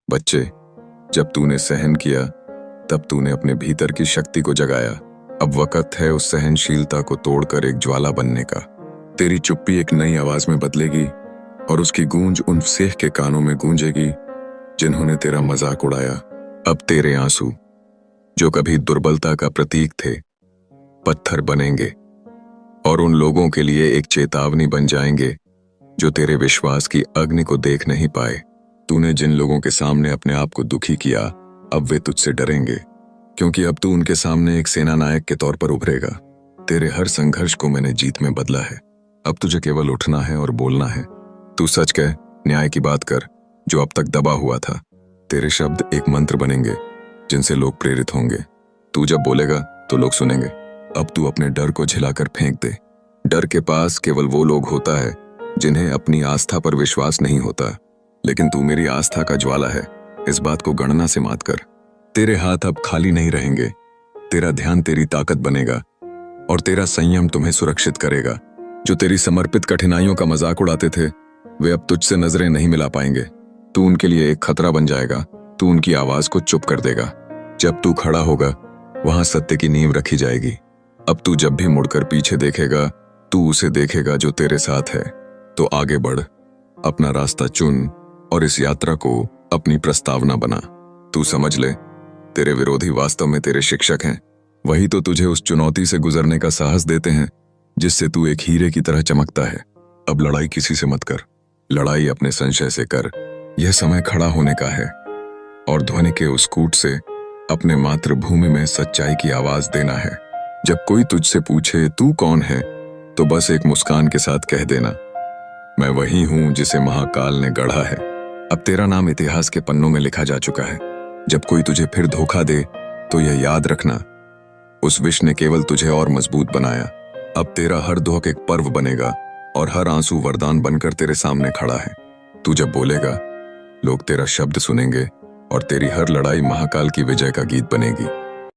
बच्चे, जब तूने सहन किया तब तूने अपने भीतर की शक्ति को जगाया। अब वक्त है उस सहनशीलता को तोड़कर एक ज्वाला बनने का। तेरी चुप्पी एक नई आवाज में बदलेगी और उसकी गूंज उन सेख के कानों में गूंजेगी जिन्होंने तेरा मजाक उड़ाया। अब तेरे आंसू, जो कभी दुर्बलता का प्रतीक थे, पत्थर बनेंगे और उन लोगों के लिए एक चेतावनी बन जाएंगे जो तेरे विश्वास की अग्नि को देख नहीं पाए। तूने जिन लोगों के सामने अपने आप को दुखी किया, अब वे तुझसे डरेंगे, क्योंकि अब तू उनके सामने एक सेना नायक के तौर पर उभरेगा। तेरे हर संघर्ष को मैंने जीत में बदला है। अब तुझे केवल उठना है और बोलना है। तू सच कह, न्याय की बात कर जो अब तक दबा हुआ था। तेरे शब्द एक मंत्र बनेंगे जिनसे लोग प्रेरित होंगे। तू जब बोलेगा तो लोग सुनेंगे। अब तू अपने डर को झिलाकर फेंक दे। डर के पास केवल वो लोग होता है जिन्हें अपनी आस्था पर विश्वास नहीं होता, लेकिन तू मेरी आस्था का ज्वाला है। इस बात को गणना से मात कर। तेरे हाथ अब खाली नहीं रहेंगे। तेरा ध्यान तेरी ताकत बनेगा और तेरा संयम तुम्हें सुरक्षित करेगा। जो तेरी समर्पित कठिनाइयों का मजाक उड़ाते थे, वे अब तुझसे नजरें नहीं मिला पाएंगे। तू उनके लिए एक खतरा बन जाएगा। तू उनकी आवाज को चुप कर देगा। जब तू खड़ा होगा, वहां सत्य की नींव रखी जाएगी। अब तू जब भी मुड़कर पीछे देखेगा, तू उसे देखेगा जो तेरे साथ है। तो आगे बढ़, अपना रास्ता चुन और इस यात्रा को अपनी प्रस्तावना बना। तू समझ ले, तेरे विरोधी वास्तव में तेरे शिक्षक हैं। वही तो तुझे उस चुनौती से गुजरने का साहस देते हैं जिससे तू एक हीरे की तरह चमकता है। अब लड़ाई किसी से मत कर, लड़ाई अपने संशय से कर। यह समय खड़ा होने का है और ध्वनि के उस कूट से अपने मातृभूमि में सच्चाई की आवाज देना है। जब कोई तुझसे पूछे तू कौन है, तो बस एक मुस्कान के साथ कह देना, मैं वही हूं जिसे महाकाल ने गढ़ा है। अब तेरा नाम इतिहास के पन्नों में लिखा जा चुका है। जब कोई तुझे फिर धोखा दे तो यह याद रखना, उस विष ने केवल तुझे और मजबूत बनाया। अब तेरा हर धोख एक पर्व बनेगा और हर आंसू वरदान बनकर तेरे सामने खड़ा है। तू जब बोलेगा, लोग तेरा शब्द सुनेंगे और तेरी हर लड़ाई महाकाल की विजय का गीत बनेगी।